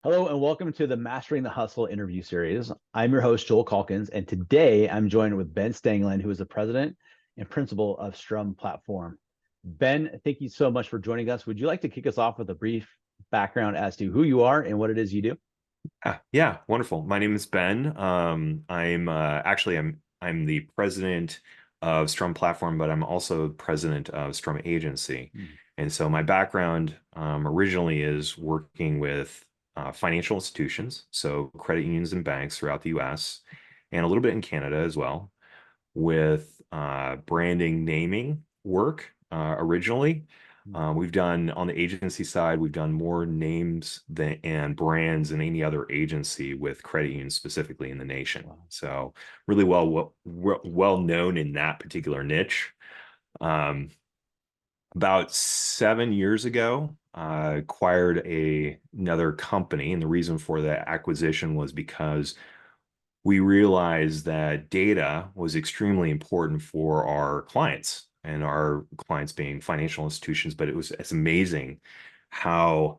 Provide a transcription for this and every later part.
Hello and welcome to the Mastering the Hustle interview series. I'm your host, Joel Calkins, and today I'm joined with Ben Stangland, who is the president and principal of Strum Platform. Ben, thank you so much for joining us. Would you like to kick us off with a brief background as to who you are and what it is you do? Yeah, wonderful. My name is Ben. I'm the president of Strum Platform, but I'm also president of Strum Agency. Hmm. And so my background originally is working with financial institutions, so credit unions and banks throughout the U.S. and a little bit in Canada as well, with branding, naming work originally. We've done on the agency side, we've done more names and brands than any other agency with credit unions specifically in the nation. Wow. So really well known in that particular niche. Um, about 7 years ago, acquired another company, and the reason for that acquisition was because we realized that data was extremely important for our clients and our clients being financial institutions. But it's amazing how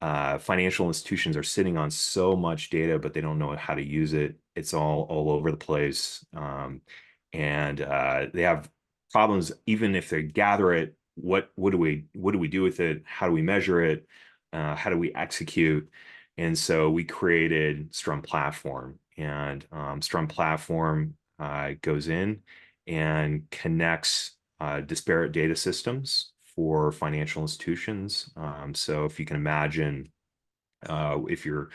financial institutions are sitting on so much data, but they don't know how to use it. It's all over the place. And they have problems even if they gather it. What do we do with it? How do we measure it? How do we execute? And so we created Strum Platform, and Strum Platform goes in and connects disparate data systems for financial institutions. So if you can imagine, if you're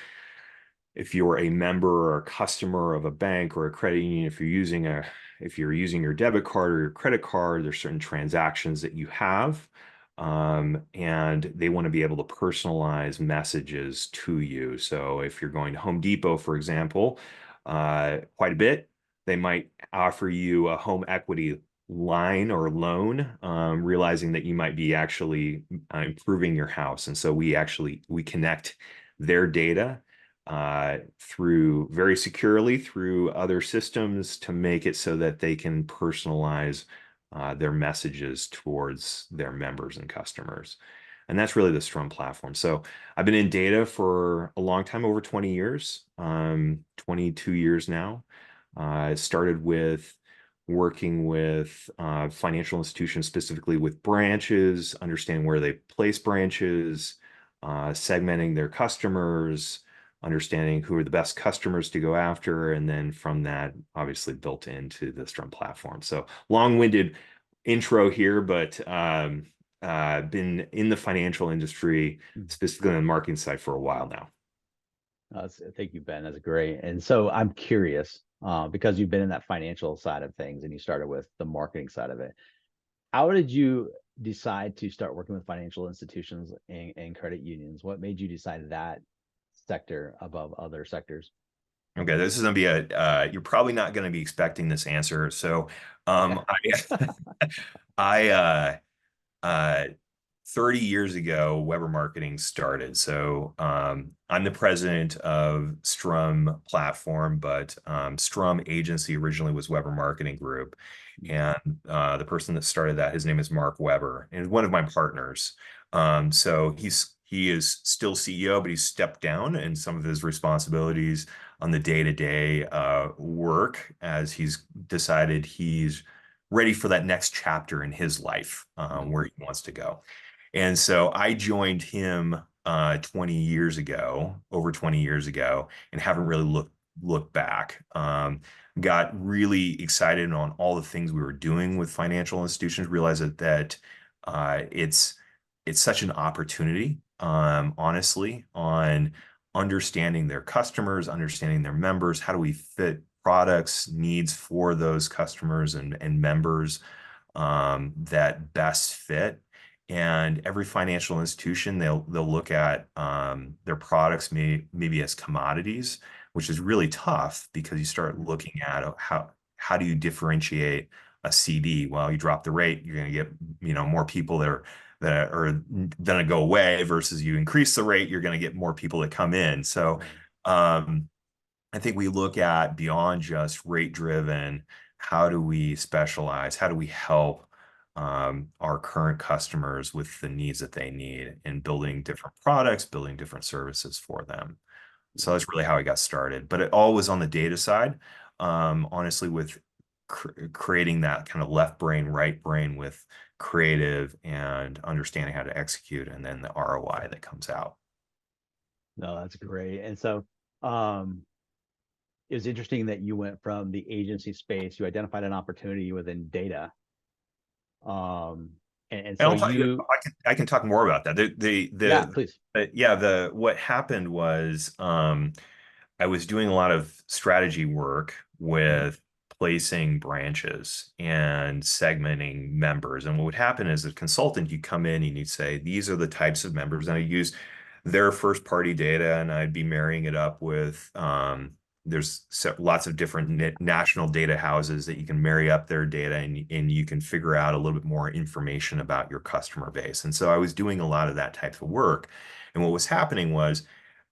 a member or a customer of a bank or a credit union, if you're using your debit card or your credit card, there's certain transactions that you have, and they want to be able to personalize messages to you. So if you're going to Home Depot, for example, quite a bit, they might offer you a home equity line or loan, realizing that you might be actually improving your house. And so we connect their data through very securely through other systems to make it so that they can personalize their messages towards their members and customers. And that's really the Strum platform. So I've been in data for a long time, over 20 years, 22 years now. I started with working with financial institutions, specifically with branches, understanding where they place branches, segmenting their customers, understanding who are the best customers to go after, and then from that, obviously built into the Strum platform. So long-winded intro here, but been in the financial industry, specifically on the marketing side, for a while now. Thank you, Ben. That's great. And so I'm curious, because you've been in that financial side of things and you started with the marketing side of it. How did you decide to start working with financial institutions and credit unions? What made you decide that sector above other sectors? Okay, this is going to be you're probably not going to be expecting this answer. So, Okay. I, uh, 30 years ago, Weber Marketing started. So, I'm the president of Strum Platform, but Strum Agency originally was Weber Marketing Group. And the person that started that, his name is Mark Weber, and one of my partners. So he is still CEO, but he's stepped down in some of his responsibilities on the day-to-day work, as he's decided he's ready for that next chapter in his life, where he wants to go. And so I joined him 20 years ago, over 20 years ago, and haven't really looked back. Got really excited on all the things we were doing with financial institutions, realized that it's such an opportunity, honestly, on understanding their customers, understanding their members. How do we fit products, needs for those customers and members that best fit? And every financial institution, they'll look at their products maybe as commodities, which is really tough because you start looking at how do you differentiate a CD? Well, you drop the rate, you're going to get more people that are going to go away, versus you increase the rate, you're going to get more people that come in. So Right. um, I think we look at beyond just rate driven. How do we specialize? How do we help our current customers with the needs that they need and building different products, building different services for them. So that's really how I got started. But it all was on the data side, honestly, with creating that kind of left brain, right brain with creative and understanding how to execute, and then the ROI that comes out. No, that's great. And so, um, it was interesting that you went from the agency space, you identified an opportunity within data. Um, and And so I'll tell you, you, I can talk more about that. yeah, please. Yeah, the what happened was I was doing a lot of strategy work Mhm, with placing branches and segmenting members. And what would happen is, a consultant, you come in and you'd say, these are the types of members. And I use their first party data, and I'd be marrying it up with, there's lots of different national data houses that you can marry up their data, and you can figure out a little bit more information about your customer base. And so I was doing a lot of that type of work. And what was happening was,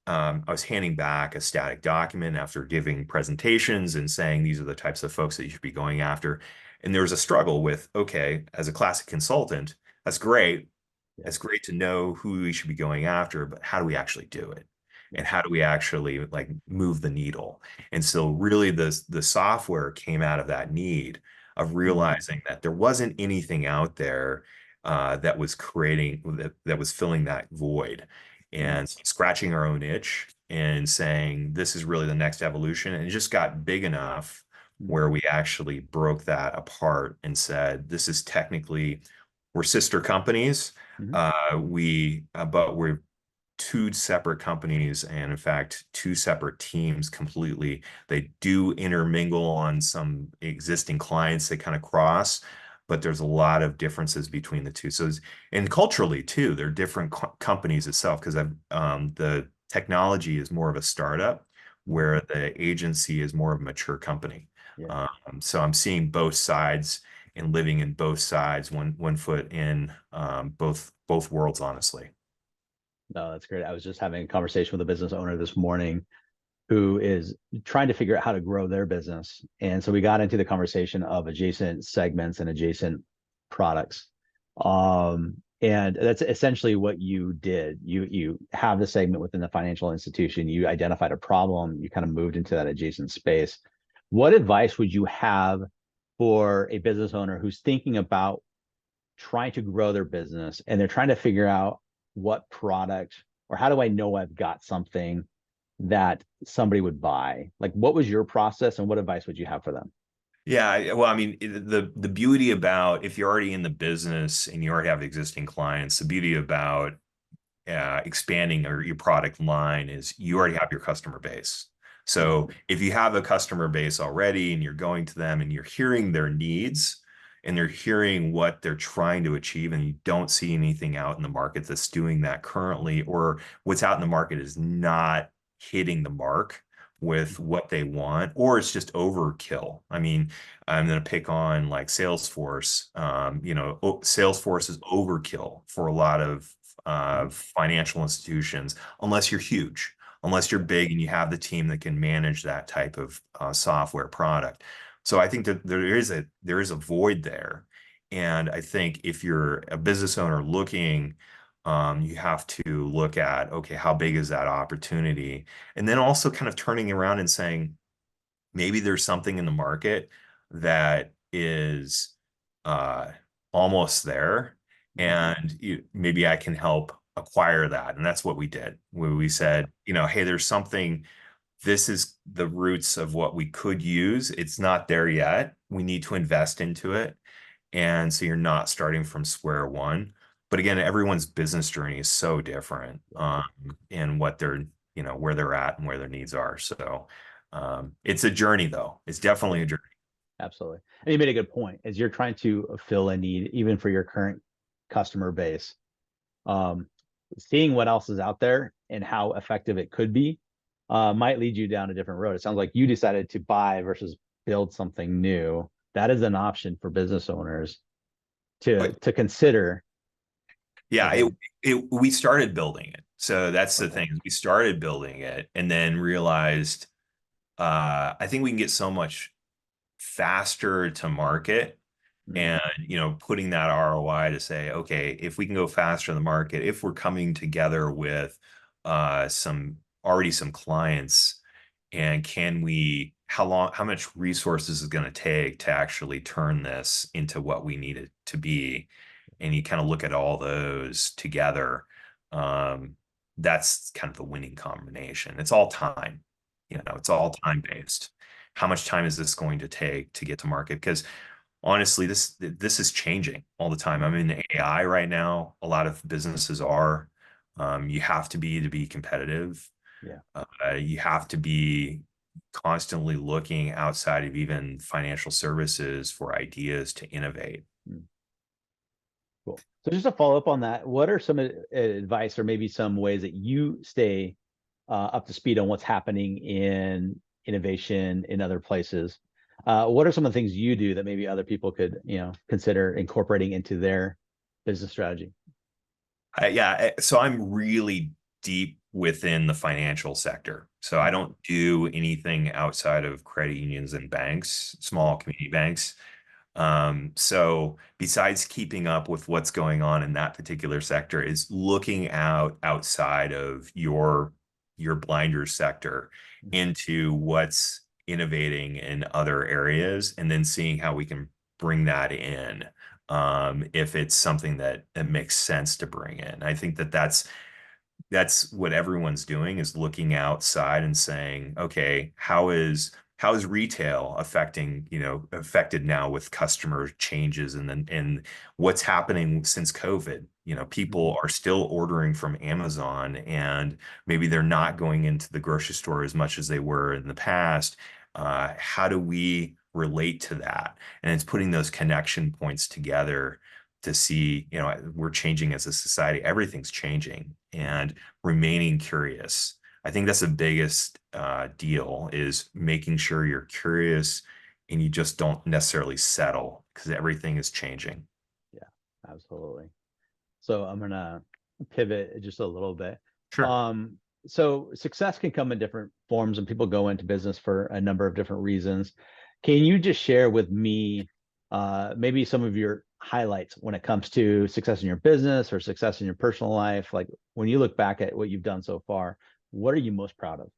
I was handing back a static document after giving presentations and saying these are the types of folks that you should be going after. And there was a struggle with, okay, as a classic consultant, that's great. yeah, It's great to know who we should be going after, but how do we actually do it? yeah, And how do we actually like move the needle? And so really the software came out of that need of mhm, realizing that there wasn't anything out there that was that was filling that void, mhm, and scratching our own itch and saying this is really the next evolution. And it just got big enough mhm, where we actually broke that apart and said, this is technically, we're sister companies, mhm, but we're two separate companies, and in fact, two separate teams completely. They do intermingle on some existing clients that kind of cross, but there's a lot of differences between the two. So, and culturally too, they're different companies itself, because the technology is more of a startup, mhm, where the agency is more of a mature company. yeah. So I'm seeing both sides and living in both sides, one foot in both worlds, honestly. No, that's great. I was just having a conversation with a business owner this morning who is trying to figure out how to grow their business. And so we got into the conversation of adjacent segments and adjacent products. And that's essentially what you did. You have the segment within the financial institution, you identified a problem, you kind of moved into that adjacent space. What advice would you have for a business owner who's thinking about trying to grow their business and they're trying to figure out what product, or how do I know I've got something that somebody would buy? Like, what was your process and what advice would you have for them? Yeah, well, I mean, the beauty about, if you're already in the business and you already have existing clients, the beauty about expanding your product line is you already have your customer base. Mhm, So if you have a customer base already and you're going to them and you're hearing their needs and they're hearing what they're trying to achieve, and you don't see anything out in the market that's doing that currently, or what's out in the market is not hitting the mark with what they want, or it's just overkill. I mean, I'm going to pick on like Salesforce. Salesforce is overkill for a lot of mhm, financial institutions, unless you're huge, unless you're yeah, big and you have the team that can manage that type of software product. So I think that there is a void there, and I think if you're a business owner looking, you have to look at, okay, how big is that opportunity, and then also kind of turning around and saying, maybe there's something in the market that is uh, almost there, mhm, and maybe I can help acquire that. And that's what we did. We yeah, said, hey, there's something. This is the roots of what we could use. It's not there yet. We need to invest into it. And so you're not starting from square one. But again, everyone's business journey is so different, yeah, in what where they're at and where their needs are. So it's a journey, though. It's definitely yeah, a journey. absolutely. And you made a good point. As you're trying to fill a need, even for your current customer base, um, seeing what else is out there and how effective it could be might lead you down a different road. It sounds like you decided to buy versus build something new. That is an option for business owners to consider. Yeah, Okay. we started building it. So that's the Okay. thing. We started building it and then realized, I think we can get so much faster to market Mm, and putting that ROI to say, okay, if we can go faster in the market, if we're coming together with some clients, and can we how much resources is going to take to actually turn this into what we need it to be, and you kind of look at all those together. um that's kind of the winning combination. It's all time, it's all time based. How much time is this going to take to get to market? Because honestly, this is changing all the time. mm, I'm in AI right now. A lot of businesses are. You have to be competitive. yeah. You have to be constantly looking outside of even financial services for ideas to innovate. Mm. Cool. So just to follow up on that, what are some advice or maybe some ways that you stay up to speed on what's happening in innovation in other places? What are some of the things you do that maybe other people could, consider incorporating into their business strategy? Yeah, so I'm really deep within the financial sector. So I Mm, don't do anything outside of credit unions and banks, yeah. small community banks. So besides keeping up with what's going on in that particular sector, is looking outside of your blinder sector Mhm, into what's innovating in other areas, and then seeing how we can bring that in. If it's something that makes sense to bring in. I think that's what everyone's doing, is looking outside and saying, okay, how is retail affected now with customer changes, and then what's happening since COVID? mhm, People are still ordering from Amazon, and maybe they're not going into the grocery store as much as they were in the past. How do we relate to that? And it's putting those connection points together to see, we're changing as a society. Everything's changing, mhm. and remaining curious. I think that's the biggest deal, is making sure you're curious and you just don't necessarily settle, because everything is changing. Yeah, absolutely. So I'm gonna pivot just a little bit. Sure. Um, so success can come in different forms, and people go into business for a number of different reasons. Can you just share with me maybe some of your highlights when it comes to success in your business or success in your personal life? Like when you look back at what you've done so far, what are you most proud of?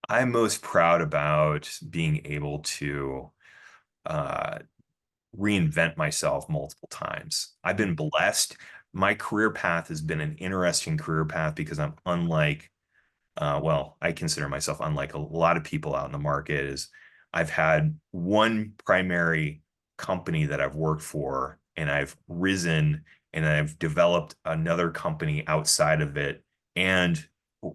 I'm most proud about being able to uh, reinvent myself multiple times. I've been Mm, blessed. My career path has been an interesting career path, because I'm unlike, well, I consider myself unlike a lot of people out in the market. Is I've had one primary company that I've worked for, and I've risen, and I've developed another company outside of it, and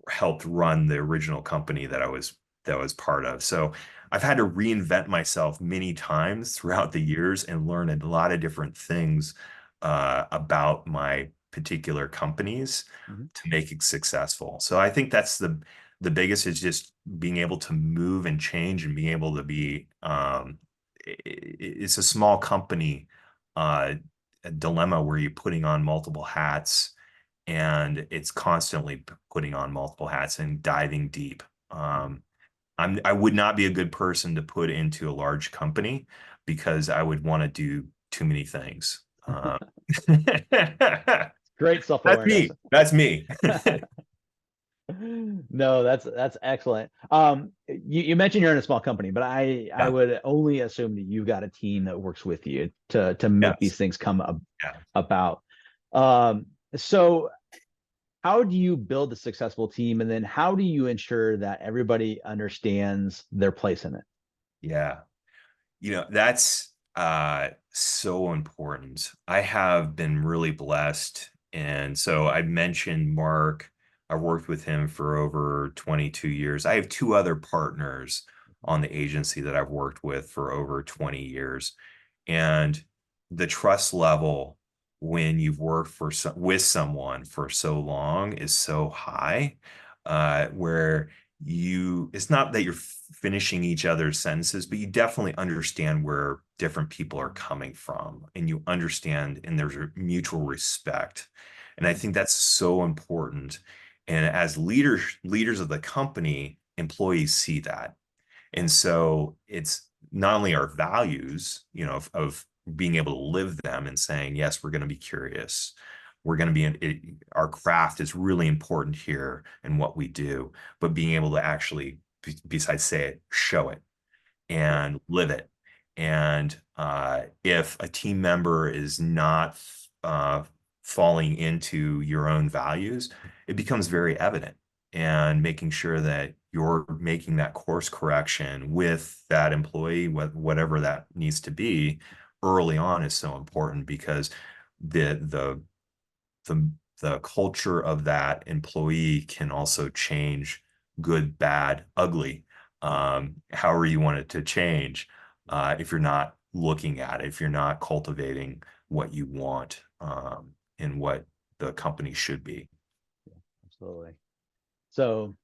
helped run the original company that was part of. So I've had to reinvent myself many times throughout the years, and learn a lot of different things about my particular companies mhm, to make it successful. So I think that's the biggest, is just being able to move and change, and being able to be it's a small company uh a dilemma, where you're putting on multiple hats, and it's constantly putting on multiple hats and diving deep. mhm. I would not be a good person to put into a large company, because I would want to do too many things. Great That's self-awareness. me. That's me. No, that's excellent. You mentioned you're in a small company, but I Yeah. would only assume that you've got a team that works with you to make these Yes. things come Yeah. about. So how do you build a successful team, and then how do you ensure that everybody understands their place in it? Yeah. That's so important. I have been really blessed. And so I mentioned Mark. I worked with him for over 22 years. I have two other partners on the agency that I've worked with for over 20 years. And the trust level, when you've worked with someone for so long, is so high, where it's not that you're finishing each other's sentences, but you definitely understand where different people are coming from, and you understand, and there's a mutual respect. And I think that's so important. And as leaders of the company, employees see that. Yeah. And so it's not only our values, of being able to live them and saying, yes, we're going to be curious. We're going to be our craft is really important here in what we do, but being able to actually, besides say it, show it Yeah. and live it. And if a team member is not uh, falling into your own values, it becomes very evident. And making sure that you're making that course correction with that employee, whatever that needs to be, early on is so important because the the culture of that employee can also change good, bad, ugly, however you want it to change, if you're not looking at it, if you're not cultivating what you want, and what the company should be. Absolutely. So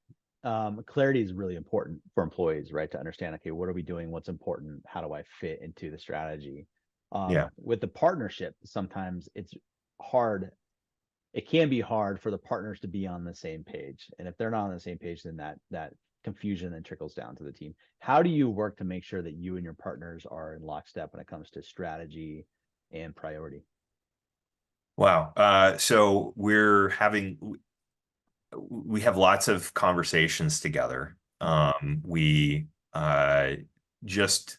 clarity is really important for employees, right? To understand, okay, what are we doing? What's important? How do I fit into the strategy? Yeah. With the partnership, sometimes it's hard. It can be hard for the partners to be on the same page. And if they're not on the same page, then that confusion then trickles down to the team. How do you work to make sure that you and your partners are in lockstep when it comes to strategy and priority? Wow. So we have lots of conversations together. We just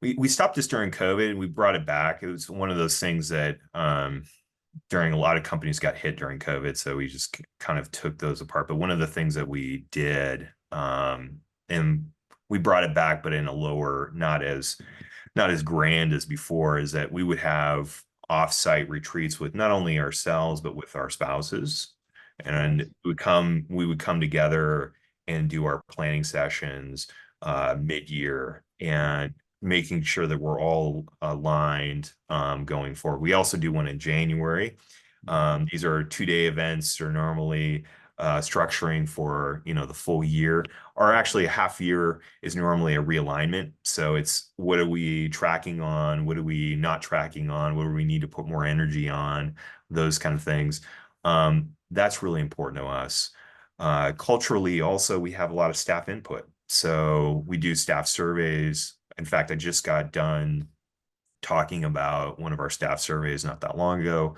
we stopped this during COVID and we brought it back. It was one of those things that during a lot of companies got hit during COVID, so we just kind of took those apart. But one of the things that we did, and we brought it back, but in a lower, not as grand as before, is that we would have off-site retreats with not only ourselves but with our spouses, and Nice. we would come together and do our planning sessions mid-year and making sure that we're all aligned going forward. We also do one in January. These are 2-day events, are normally structuring for the full year, or actually a half year is normally a realignment. So it's, what are we tracking on? What are we not tracking on? What do we need to put more energy on? Those kind of things. That's really important to us. Culturally, also, we have a lot of staff input. So we do staff surveys. In fact, I just got done talking about one of our staff surveys not that long ago.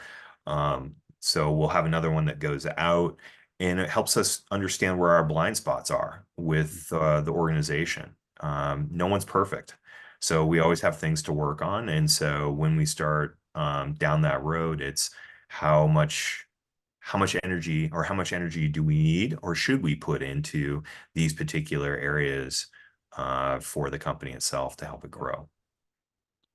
So we'll have another one that goes out, and it helps us understand where our blind spots are with the organization. No one's perfect, so we always have things to work on. And so when we start down that road, it's how much energy do we need or should we put into these particular areas for the company itself to help it Yeah. grow.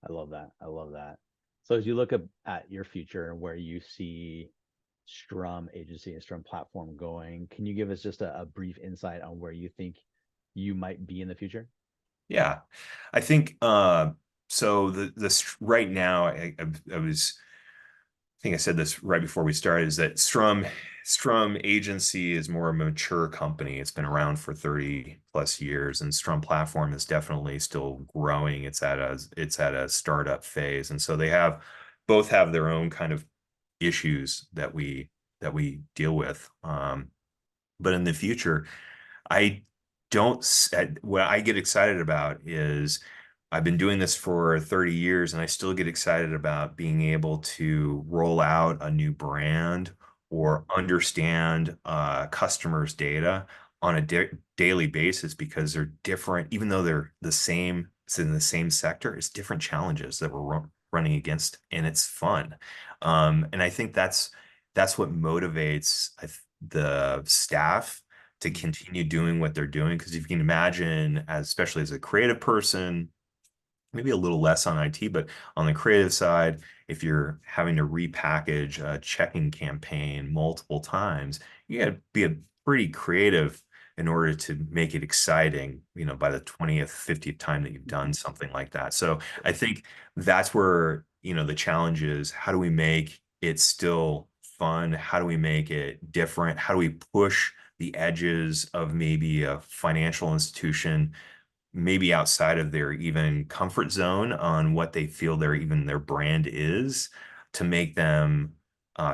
I love that. I love that. So as you look at your future and where you see Strum agency and Strum platform going, can you give us just a brief insight on where you think you might be in the future? Yeah, I think so. Right now, I think I said this right before we started, is that Strum agency is more a mature company. It's been around for 30 plus years, and Strum platform is definitely still growing. It's at a startup phase, and so both have their own kind of issues that we deal with. But in the future, I don't, what I get excited about is, I've been doing this for 30 years and I still get excited about being able to roll out a new brand or understand customers' data on a daily basis, because they're different, even though they're the same, it's in the same sector, it's different challenges that we're running against, and it's fun. And I think that's what motivates the staff to continue doing what they're doing. Because if you can imagine, especially as a creative person, maybe a little less on IT, but on the creative side, if you're having to repackage a checking campaign multiple times, you got to be a pretty creative in order to make it exciting, by the 20th, 50th time that you've done something like that. So I think that's where, the challenge is, how do we make it still fun? How do we make it different? How do we push the edges of maybe a financial institution, maybe outside of their even comfort zone on what they feel their brand is, to make them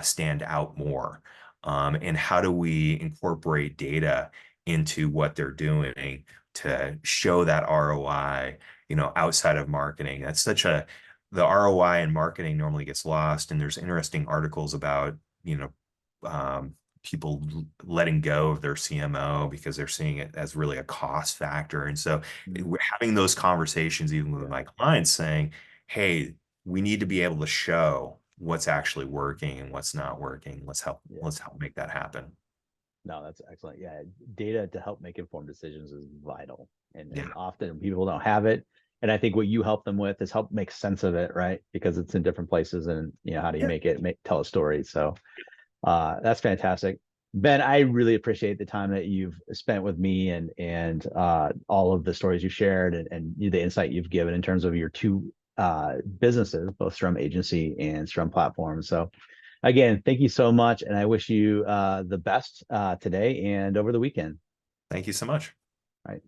stand out more? And how do we incorporate data into what they're doing to show that ROI, outside of marketing. That's such a the ROI in marketing normally gets lost, and there's interesting articles about, people letting go of their CMO because they're seeing it as really a cost factor. And so Mm. we're having those conversations even with Yeah. my clients saying, hey, we need to be able to show what's actually working and what's not working. Yeah. Let's help make that happen. No, that's excellent. Yeah, data to help make informed decisions is vital, and Yeah. often people don't have it. And I think what you help them with is help make sense of it, right? Because it's in different places, and how do you Yeah. make tell a story? So that's fantastic. Ben, I really appreciate the time that you've spent with me, and all of the stories you shared, and the insight you've given in terms of your two businesses, both Strum Agency and Strum Platform. So again, thank you so much, and I wish you the best today and over the weekend. Thank you so much. All right.